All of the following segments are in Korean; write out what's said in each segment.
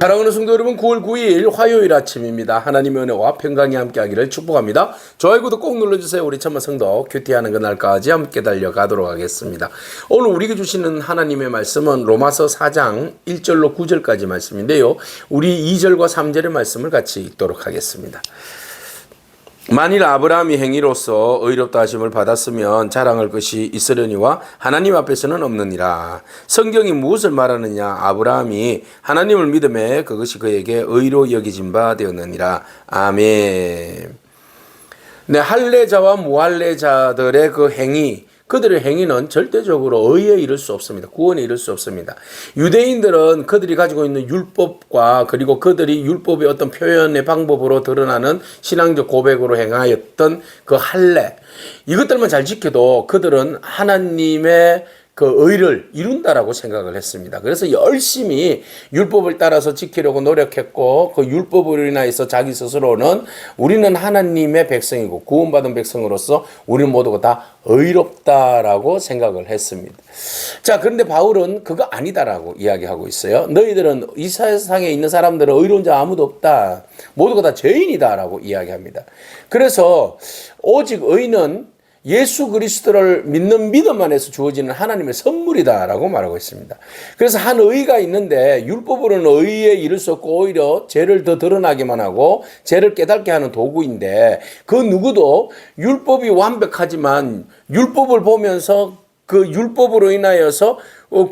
사랑하는 성도 여러분, 9월 9일 화요일 아침입니다. 하나님의 은혜와 평강이 함께하기를 축복합니다. 좋아요, 구독 꼭 눌러주세요. 우리 천만 성도 큐티하는 그날까지 함께 달려가도록 하겠습니다. 오늘 우리에게 주시는 하나님의 말씀은 로마서 4장 1절로 9절까지 말씀인데요. 우리 2절과 3절의 말씀을 같이 읽도록 하겠습니다. 만일 아브라함이 행위로서 의롭다 하심을 받았으면 자랑할 것이 있으려니와 하나님 앞에서는 없느니라. 성경이 무엇을 말하느냐? 아브라함이 하나님을 믿음에 그것이 그에게 의로 여겨진 바 되었느니라. 아멘. 네, 할례자와 무할례자들의 그 행위, 그들의 행위는 절대적으로 의에 이를 수 없습니다. 구원에 이를 수 없습니다. 유대인들은 그들이 가지고 있는 율법과 그리고 그들이 율법의 어떤 표현의 방법으로 드러나는 신앙적 고백으로 행하였던 그 할례, 이것들만 잘 지켜도 그들은 하나님의 그 의를 이룬다라고 생각을 했습니다. 그래서 열심히 율법을 따라서 지키려고 노력했고, 그 율법으로 인하여서 자기 스스로는 우리는 하나님의 백성이고 구원받은 백성으로서 우리는 모두가 다 의롭다라고 생각을 했습니다. 자, 그런데 바울은 그거 아니다라고 이야기하고 있어요. 너희들은 이 세상에 있는 사람들은 의로운 자 아무도 없다. 모두가 다 죄인이다라고 이야기합니다. 그래서 오직 의는 예수 그리스도를 믿는 믿음 안에서 주어지는 하나님의 선물이다라고 말하고 있습니다. 그래서 한 의가 있는데 율법으로는 의에 이를 수 없고 오히려 죄를 더 드러나게만 하고 죄를 깨닫게 하는 도구인데, 그 누구도 율법이 완벽하지만 율법을 보면서 그 율법으로 인하여서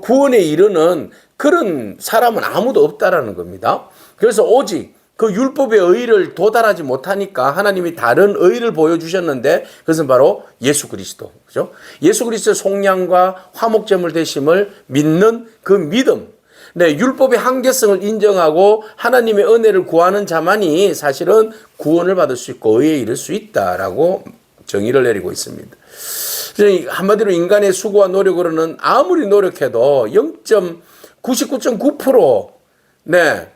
구원에 이르는 그런 사람은 아무도 없다라는 겁니다. 그래서 오직 그 율법의 의를 도달하지 못하니까 하나님이 다른 의를 보여주셨는데, 그것은 바로 예수 그리스도, 그죠? 예수 그리스도의 속량과 화목제물 되심을 믿는 그 믿음. 네, 율법의 한계성을 인정하고 하나님의 은혜를 구하는 자만이 사실은 구원을 받을 수 있고 의에 이를 수 있다라고 정의를 내리고 있습니다. 한마디로 인간의 수고와 노력으로는 아무리 노력해도 0.99.9% 네,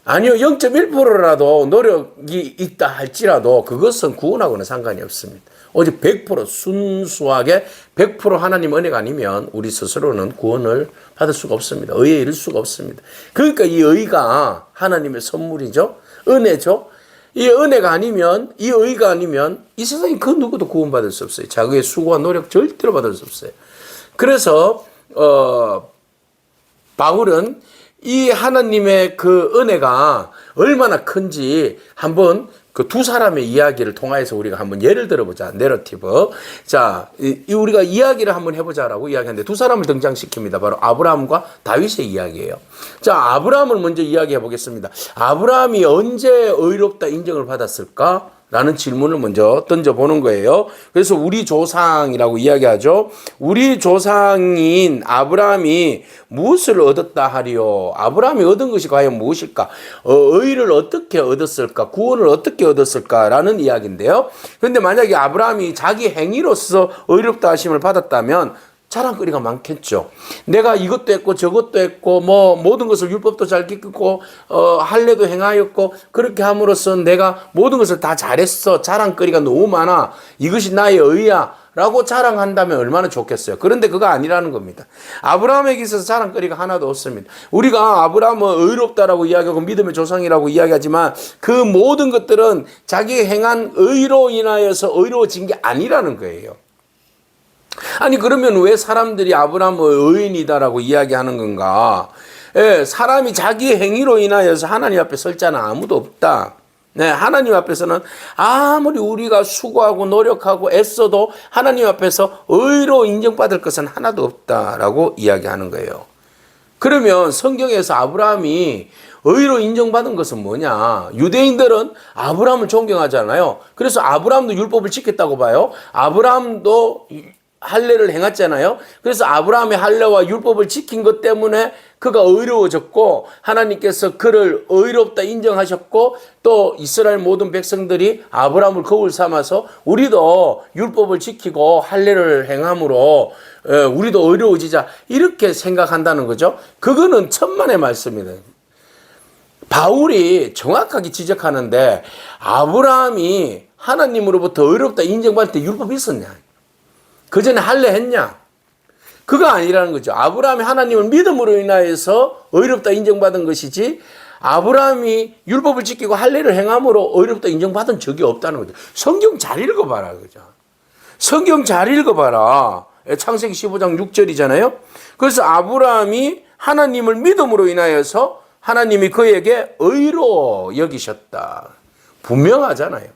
아니요, 0.1%라도 노력이 있다 할지라도 그것은 구원하고는 상관이 없습니다. 오직 100% 순수하게 100% 하나님 은혜가 아니면 우리 스스로는 구원을 받을 수가 없습니다. 의에 이를 수가 없습니다. 그러니까 이 의가 하나님의 선물이죠. 은혜죠. 이 은혜가 아니면, 이 의가 아니면 이 세상에 그 누구도 구원받을 수 없어요. 자기의 수고와 노력 절대로 받을 수 없어요. 그래서 바울은 이 하나님의 그 은혜가 얼마나 큰지 한번 그 두 사람의 이야기를 통해서 우리가 한번 예를 들어보자. 내러티브. 자, 우리가 이야기를 한번 해보자라고 이야기하는데 두 사람을 등장시킵니다. 바로 아브라함과 다윗의 이야기예요. 자, 아브라함을 먼저 이야기해 보겠습니다. 아브라함이 언제 의롭다 인정을 받았을까? 라는 질문을 먼저 던져보는 거예요. 그래서 우리 조상이라고 이야기하죠. 우리 조상인 아브라함이 무엇을 얻었다 하리요? 아브라함이 얻은 것이 과연 무엇일까? 의를 어떻게 얻었을까? 구원을 어떻게 얻었을까? 라는 이야기인데요. 그런데 만약에 아브라함이 자기 행위로서 의롭다 하심을 받았다면 자랑거리가 많겠죠. 내가 이것도 했고 저것도 했고 뭐 모든 것을 율법도 잘 지키고 할례도 행하였고 그렇게 함으로써 내가 모든 것을 다 잘했어. 자랑거리가 너무 많아. 이것이 나의 의야 라고 자랑한다면 얼마나 좋겠어요. 그런데 그거 아니라는 겁니다. 아브라함에게 있어서 자랑거리가 하나도 없습니다. 우리가 아브라함은 의롭다라고 이야기하고 믿음의 조상이라고 이야기하지만 그 모든 것들은 자기 행한 의로 인하여서 의로워진 게 아니라는 거예요. 아니, 그러면 왜 사람들이 아브라함은 의인이다라고 이야기하는 건가? 예, 사람이 자기 행위로 인하여서 하나님 앞에 설 자는 아무도 없다. 네, 하나님 앞에서는 아무리 우리가 수고하고 노력하고 애써도 하나님 앞에서 의로 인정받을 것은 하나도 없다라고 이야기하는 거예요. 그러면 성경에서 아브라함이 의로 인정받은 것은 뭐냐? 유대인들은 아브라함을 존경하잖아요. 그래서 아브라함도 율법을 지켰다고 봐요. 아브라함도 할례를 행했잖아요. 그래서 아브라함의 할례와 율법을 지킨 것 때문에 그가 의로워졌고 하나님께서 그를 의롭다 인정하셨고 또 이스라엘 모든 백성들이 아브라함을 거울 삼아서 우리도 율법을 지키고 할례를 행함으로 우리도 의로워지자 이렇게 생각한다는 거죠. 그거는 천만의 말씀이다. 바울이 정확하게 지적하는데 아브라함이 하나님으로부터 의롭다 인정받을 때 율법이 있었냐? 그 전에 할례 했냐? 그거 아니라는 거죠. 아브라함이 하나님을 믿음으로 인하여서 의롭다 인정받은 것이지, 아브라함이 율법을 지키고 할례를 행함으로 의롭다 인정받은 적이 없다는 거죠. 성경 잘 읽어봐라, 그죠? 성경 잘 읽어봐라. 창세기 15장 6절이잖아요. 그래서 아브라함이 하나님을 믿음으로 인하여서 하나님이 그에게 의로 여기셨다. 분명하잖아요.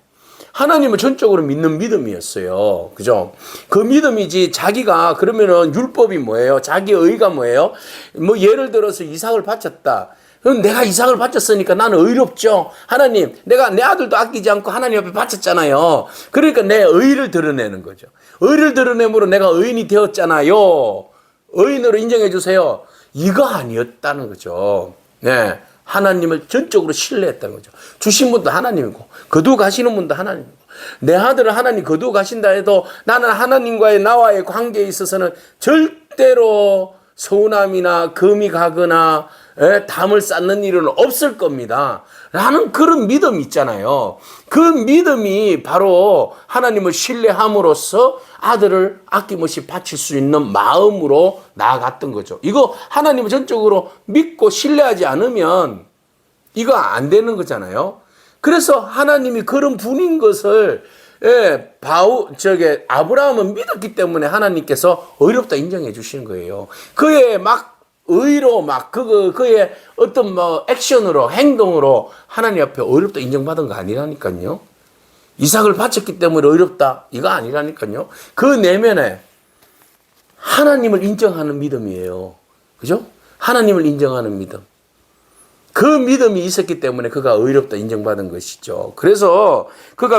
하나님을 전적으로 믿는 믿음이었어요. 그죠? 그 믿음이지, 자기가, 그러면은 율법이 뭐예요? 자기 의가 뭐예요? 뭐 예를 들어서 이삭을 바쳤다. 그럼 내가 이삭을 바쳤으니까 나는 의롭죠. 하나님, 내가 내 아들도 아끼지 않고 하나님 앞에 바쳤잖아요. 그러니까 내 의를 드러내는 거죠. 의를 드러내므로 내가 의인이 되었잖아요. 의인으로 인정해 주세요. 이거 아니었다는 거죠. 네. 하나님을 전적으로 신뢰했다는 거죠. 주신 분도 하나님이고, 거두어 가시는 분도 하나님이고, 내 아들을 하나님 거두어 가신다 해도 나는 하나님과의 나와의 관계에 있어서는 절대로 서운함이나 금이 가거나 담을 쌓는 일은 없을 겁니다. 라는 그런 믿음이 있잖아요. 그 믿음이 바로 하나님을 신뢰함으로써 아들을 아낌없이 바칠 수 있는 마음으로 나아갔던 거죠. 이거 하나님을 전적으로 믿고 신뢰하지 않으면 이거 안 되는 거잖아요. 그래서 하나님이 그런 분인 것을 아브라함은 믿었기 때문에 하나님께서 의롭다 인정해 주시는 거예요. 그의 의로 그의 어떤 액션으로, 행동으로 하나님 앞에 의롭다 인정받은 거 아니라니까요. 이삭을 바쳤기 때문에 의롭다, 이거 아니라니까요. 그 내면에 하나님을 인정하는 믿음이에요. 그죠? 하나님을 인정하는 믿음. 그 믿음이 있었기 때문에 그가 의롭다 인정받은 것이죠. 그래서 그가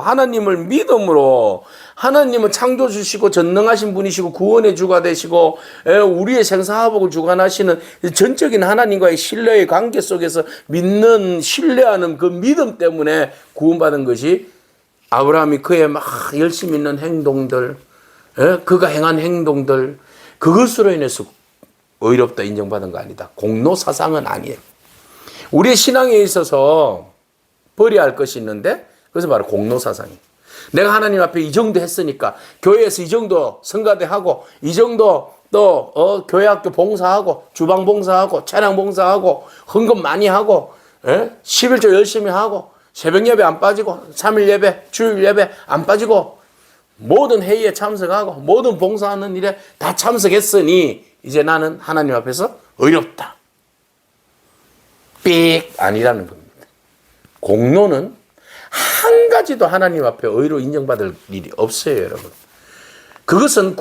하나님을 믿음으로, 하나님은 창조주시고 전능하신 분이시고 구원의 주가 되시고 우리의 생사화복을 주관하시는 전적인 하나님과의 신뢰의 관계 속에서 믿는, 신뢰하는 그 믿음 때문에 구원받은 것이, 아브라함이 그의 열심히 있는 행동들, 그가 행한 행동들, 그것으로 인해서 의롭다 인정받은 거 아니다. 공로 사상은 아니에요. 우리의 신앙에 있어서 버려야 할 것이 있는데, 그래서 바로 공로 사상이에요. 내가 하나님 앞에 이 정도 했으니까, 교회에서 이 정도 성가대하고, 이 정도 또 교회학교 봉사하고, 주방 봉사하고, 차량 봉사하고, 헌금 많이 하고, 11조 열심히 하고, 새벽 예배 안 빠지고, 3일 예배, 주일 예배 안 빠지고, 모든 회의에 참석하고, 모든 봉사하는 일에 다 참석했으니 이제 나는 하나님 앞에서 의롭다. 삑 아니라는 겁니다. 공로는 한 가지도 하나님 앞에 의로 인정받을 일이 없어요, 여러분. 그것은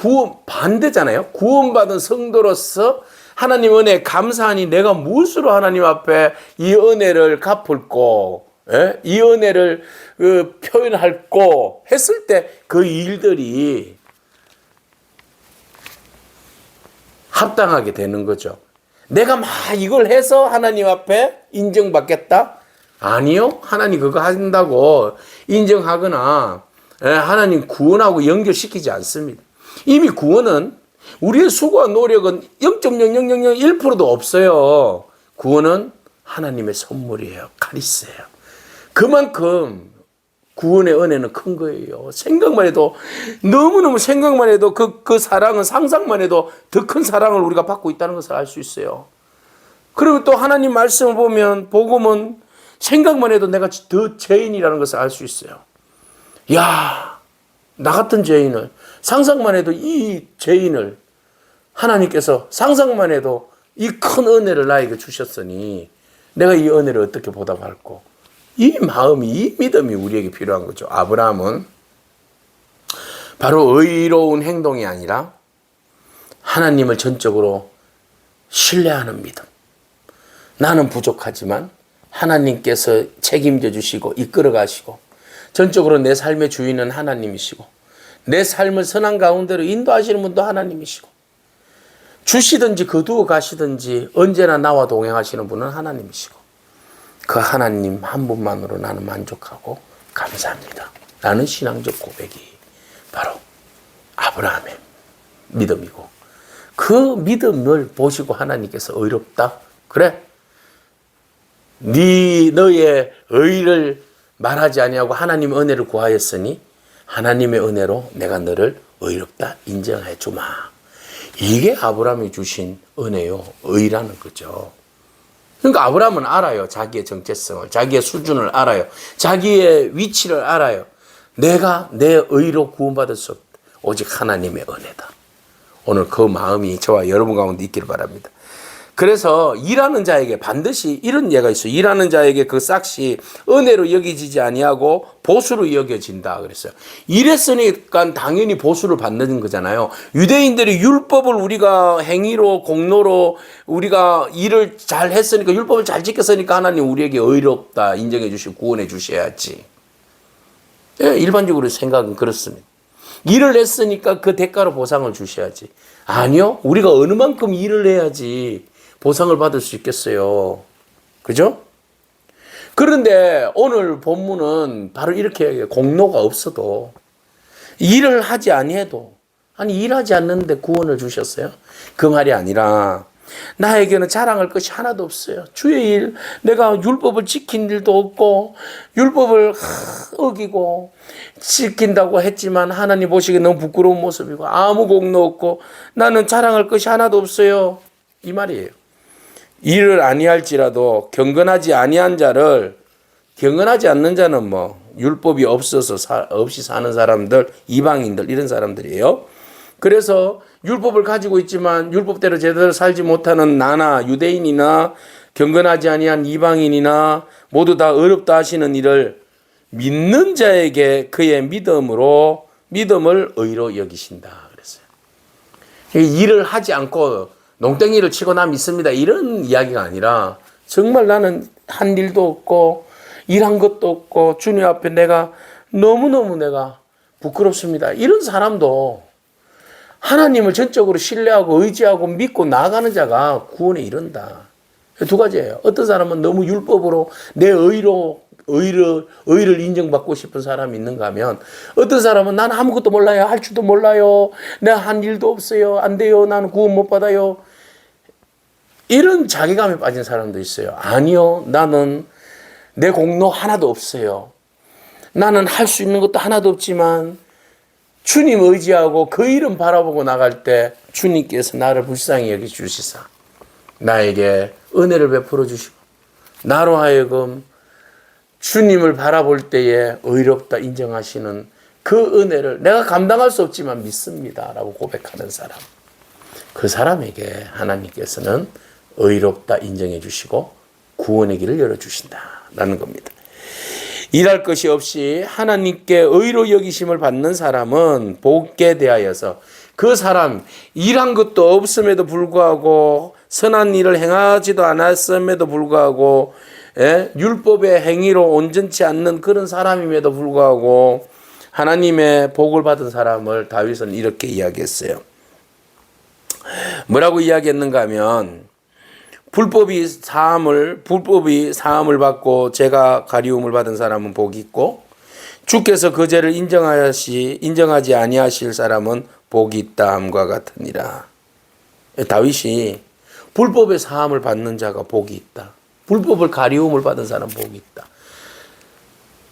반대잖아요. 구원받은 성도로서 하나님 은혜에 감사하니 내가 무엇으로 하나님 앞에 이 은혜를 갚을꼬, 이 은혜를 표현할꼬 했을 때 그 일들이 합당하게 되는 거죠. 내가 이걸 해서 하나님 앞에 인정받겠다? 아니요. 하나님 그거 한다고 인정하거나 하나님 구원하고 연결시키지 않습니다. 이미 구원은, 우리의 수고와 노력은 0.00001%도 없어요. 구원은 하나님의 선물이에요. 카리스예요. 그만큼 구원의 은혜는 큰 거예요. 생각만 해도, 너무너무 생각만 해도 그 사랑은, 상상만 해도 더 큰 사랑을 우리가 받고 있다는 것을 알 수 있어요. 그리고 또 하나님 말씀을 보면, 복음은 생각만 해도 내가 더 죄인이라는 것을 알 수 있어요. 야, 나 같은 죄인을, 상상만 해도 이 죄인을 하나님께서 상상만 해도 이 큰 은혜를 나에게 주셨으니 내가 이 은혜를 어떻게 보답할꼬. 이 마음이, 이 믿음이 우리에게 필요한 거죠. 아브라함은 바로 의로운 행동이 아니라 하나님을 전적으로 신뢰하는 믿음. 나는 부족하지만 하나님께서 책임져 주시고 이끌어 가시고, 전적으로 내 삶의 주인은 하나님이시고, 내 삶을 선한 가운데로 인도하시는 분도 하나님이시고, 주시든지 거두어 가시든지 언제나 나와 동행하시는 분은 하나님이시고, 그 하나님 한 분만으로 나는 만족하고 감사합니다. 라는 신앙적 고백이 바로 아브라함의 믿음이고, 그 믿음을 보시고 하나님께서 의롭다. 그래, 너의 의를 말하지 아니하고 하나님의 은혜를 구하였으니 하나님의 은혜로 내가 너를 의롭다 인정해 주마. 이게 아브라함이 주신 은혜요. 의라는 거죠. 그러니까 아브라함은 알아요. 자기의 정체성을, 자기의 수준을 알아요. 자기의 위치를 알아요. 내가 내 의로 구원받을 수 없다. 오직 하나님의 은혜다. 오늘 그 마음이 저와 여러분 가운데 있기를 바랍니다. 그래서 일하는 자에게 반드시 이런 예가 있어요. 일하는 자에게 그 싹이 은혜로 여기지지 아니하고 보수로 여겨진다 그랬어요. 일했으니까 당연히 보수를 받는 거잖아요. 유대인들이 율법을 우리가 행위로 공로로 우리가 일을 잘 했으니까 율법을 잘 지켰으니까 하나님 우리에게 의롭다 인정해 주시고 구원해 주셔야지. 예, 일반적으로 생각은 그렇습니다. 일을 했으니까 그 대가로 보상을 주셔야지. 아니요. 우리가 어느 만큼 일을 해야지 보상을 받을 수 있겠어요. 그죠? 그런데 오늘 본문은 바로 이렇게 얘기해요. 공로가 없어도 일을 하지 아니해도 아니 일하지 않는데 구원을 주셨어요. 그 말이 아니라 나에게는 자랑할 것이 하나도 없어요. 주의 일, 내가 율법을 지킨 일도 없고 율법을 어기고 지킨다고 했지만 하나님 보시기에 너무 부끄러운 모습이고 아무 공로 없고 나는 자랑할 것이 하나도 없어요. 이 말이에요. 일을 아니할지라도 경건하지 아니한 자를 경건하지 않는 자는 뭐 율법이 없어서 없이 사는 사람들, 이방인들 이런 사람들이에요. 그래서 율법을 가지고 있지만 율법대로 제대로 살지 못하는 나나 유대인이나 경건하지 아니한 이방인이나 모두 다 어렵다 하시는 일을 믿는 자에게 그의 믿음을 의로 여기신다 그랬어요. 일을 하지 않고 농땡이를 치고 나 믿습니다 이런 이야기가 아니라 정말 나는 한 일도 없고 일한 것도 없고 주님 앞에 내가 너무너무 내가 부끄럽습니다. 이런 사람도 하나님을 전적으로 신뢰하고 의지하고 믿고 나아가는 자가 구원에 이른다. 두 가지예요. 어떤 사람은 너무 율법으로 내 의를 인정받고 싶은 사람이 있는가 하면 어떤 사람은 나는 아무것도 몰라요. 할 줄도 몰라요. 내가 한 일도 없어요. 안 돼요. 나는 구원 못 받아요. 이런 자괴감에 빠진 사람도 있어요. 아니요. 나는 내 공로 하나도 없어요. 나는 할 수 있는 것도 하나도 없지만 주님 의지하고 그 이름 바라보고 나갈 때 주님께서 나를 불쌍히 여기주시사 나에게 은혜를 베풀어 주시고 나로 하여금 주님을 바라볼 때에 의롭다 인정하시는 그 은혜를 내가 감당할 수 없지만 믿습니다 라고 고백하는 사람, 그 사람에게 하나님께서는 의롭다 인정해 주시고 구원의 길을 열어주신다라는 겁니다. 일할 것이 없이 하나님께 의로 여기심을 받는 사람은 복에 대하여서 그 사람 일한 것도 없음에도 불구하고 선한 일을 행하지도 않았음에도 불구하고 율법의 행위로 온전치 않는 그런 사람임에도 불구하고 하나님의 복을 받은 사람을 다윗은 이렇게 이야기했어요. 뭐라고 이야기했는가 하면 불법이 사함을 받고 죄가 가리움을 받은 사람은 복이 있고 주께서 그 죄를 인정하지 아니하실 사람은 복이 있다 함과 같으니라. 다윗이 불법의 사함을 받는 자가 복이 있다. 불법을 가리움을 받은 사람은 복이 있다.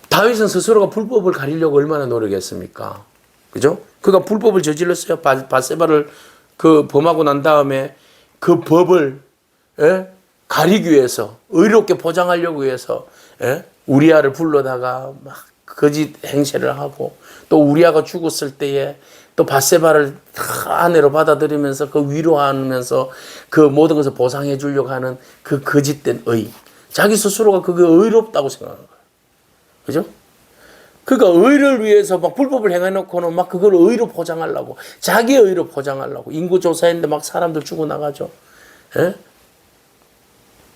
다윗은 스스로가 불법을 가리려고 얼마나 노력했습니까? 그죠? 그가 불법을 저질렀어요. 밧세바를 범하고 난 다음에 그 법을 가리기 위해서 의롭게 포장하려고 해서 우리아를 불러다가 막 거짓 행세를 하고 또 우리아가 죽었을 때에 또 밧세바를 아내로 받아들이면서 그 위로하면서 그 모든 것을 보상해 주려고 하는 그 거짓된 의, 자기 스스로가 그게 의롭다고 생각하는 거예요. 그죠? 그러니까 의를 위해서 막 불법을 행해놓고는 막 그걸 의로 포장하려고 자기의 의로 포장하려고 인구조사했는데 막 사람들 죽어나가죠.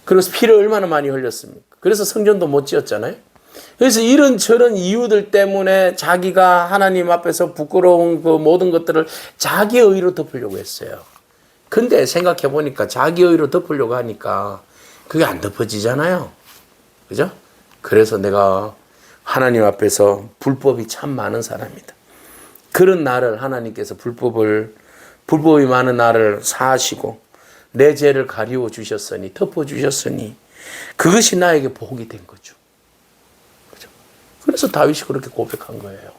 그래서 피를 얼마나 많이 흘렸습니까? 그래서 성전도 못 지었잖아요. 그래서 이런저런 이유들 때문에 자기가 하나님 앞에서 부끄러운 그 모든 것들을 자기의 의로 덮으려고 했어요. 근데 생각해 보니까 자기의 의로 덮으려고 하니까 그게 안 덮어지잖아요. 그죠? 그래서 내가 하나님 앞에서 불법이 참 많은 사람이다. 그런 나를 하나님께서 불법이 많은 나를 사하시고 내 죄를 가리워 주셨으니 덮어 주셨으니 그것이 나에게 복이 된 거죠. 그죠? 그래서 다윗이 그렇게 고백한 거예요.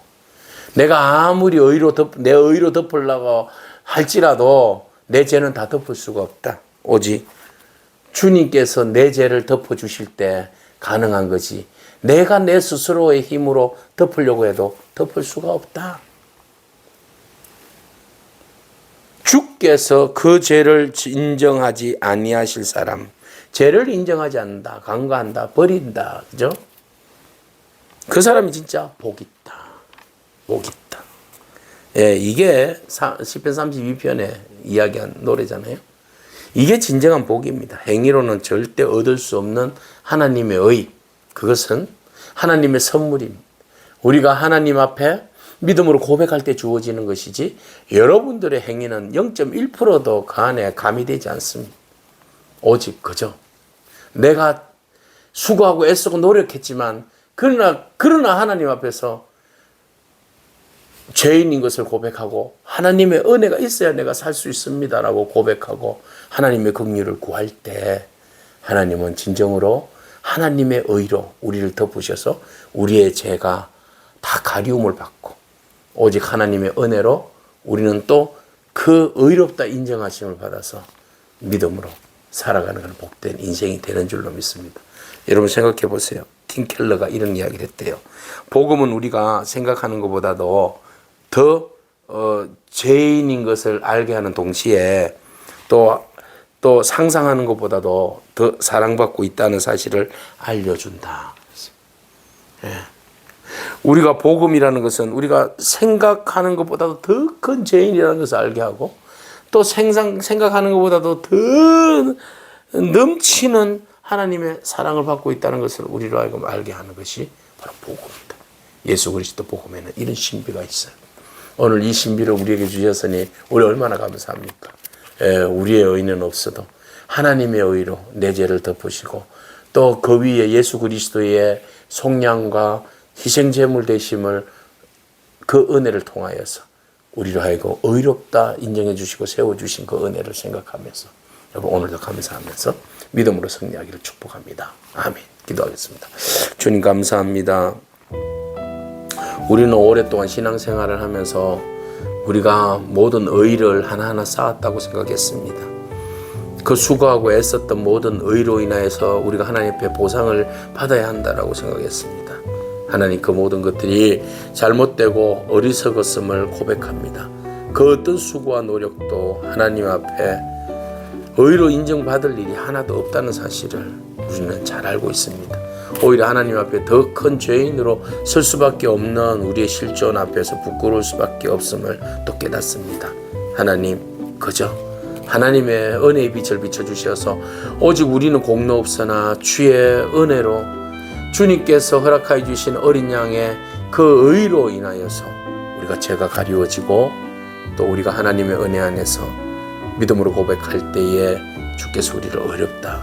내가 아무리 내 의로 덮으려고 할지라도 내 죄는 다 덮을 수가 없다. 오직 주님께서 내 죄를 덮어주실 때 가능한 거지. 내가 내 스스로의 힘으로 덮으려고 해도 덮을 수가 없다. 주께서 그 죄를 인정하지 아니하실 사람, 죄를 인정하지 않는다, 간과한다, 버린다, 그죠? 그 사람이 진짜 복 있다. 복 있다. 예, 이게 시편 32편에 이야기한 노래잖아요. 이게 진정한 복입니다. 행위로는 절대 얻을 수 없는 하나님의 의. 그것은 하나님의 선물입니다. 우리가 하나님 앞에 믿음으로 고백할 때 주어지는 것이지 여러분들의 행위는 0.1%도 그 안에 가미되지 않습니다. 오직 그저 내가 수고하고 애쓰고 노력했지만 그러나 하나님 앞에서 죄인인 것을 고백하고 하나님의 은혜가 있어야 내가 살 수 있습니다라고 고백하고 하나님의 긍휼을 구할 때 하나님은 진정으로 하나님의 의로 우리를 덮으셔서 우리의 죄가 다 가리움을 받고 오직 하나님의 은혜로 우리는 또 그 의롭다 인정하심을 받아서 믿음으로 살아가는 그런 복된 인생이 되는 줄로 믿습니다. 여러분 생각해 보세요. 팀 켈러가 이런 이야기를 했대요. 복음은 우리가 생각하는 것보다도 더 죄인인 것을 알게 하는 동시에 또 상상하는 것보다도 더 사랑받고 있다는 사실을 알려준다. 예. 우리가 복음이라는 것은 우리가 생각하는 것보다도 더 큰 죄인이라는 것을 알게 하고 또 생각하는 것보다도 더 넘치는 하나님의 사랑을 받고 있다는 것을 우리로 하여금 알게 하는 것이 바로 복음이다. 예수 그리스도 복음에는 이런 신비가 있어요. 오늘 이 신비를 우리에게 주셨으니 우리 얼마나 감사합니까? 우리의 의는 없어도 하나님의 의로 내 죄를 덮으시고 또 그 위에 예수 그리스도의 속량과 희생제물 되심을 그 은혜를 통하여서 우리로 하여금 의롭다 인정해 주시고 세워주신 그 은혜를 생각하면서 여러분 오늘도 감사하면서 믿음으로 승리하기를 축복합니다. 아멘. 기도하겠습니다. 주님 감사합니다. 우리는 오랫동안 신앙생활을 하면서 우리가 모든 의를 하나하나 쌓았다고 생각했습니다. 그 수고하고 애썼던 모든 의로 인하여서 우리가 하나님 앞에 보상을 받아야 한다라고 생각했습니다. 하나님 그 모든 것들이 잘못되고 어리석었음을 고백합니다. 그 어떤 수고와 노력도 하나님 앞에 의로 인정받을 일이 하나도 없다는 사실을 우리는 잘 알고 있습니다. 오히려 하나님 앞에 더 큰 죄인으로 설 수밖에 없는 우리의 실존 앞에서 부끄러울 수밖에 없음을 또 깨닫습니다. 하나님 그저 하나님의 은혜의 빛을 비춰주셔서 오직 우리는 공로 없으나 주의 은혜로 주님께서 허락하여 주신 어린 양의 그 의로 인하여서 우리가 죄가 가리워지고 또 우리가 하나님의 은혜 안에서 믿음으로 고백할 때에 주께서 우리를 어렵다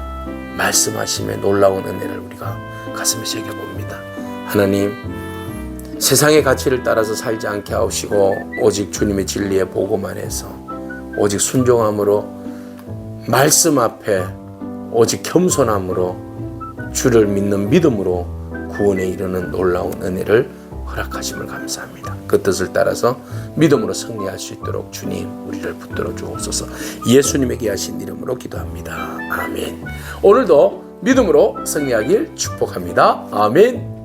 말씀하심에 놀라운 은혜를 우리가 가슴에 새겨봅니다. 하나님 세상의 가치를 따라서 살지 않게 하시고 오직 주님의 진리의 복음 안에서 오직 순종함으로 말씀 앞에 오직 겸손함으로 주를 믿는 믿음으로 구원에 이르는 놀라운 은혜를 허락하심을 감사합니다. 그 뜻을 따라서 믿음으로 승리할 수 있도록 주님 우리를 붙들어 주옵소서. 예수님에게 하신 이름으로 기도합니다. 아멘. 오늘도 믿음으로 승리하길 축복합니다. 아멘.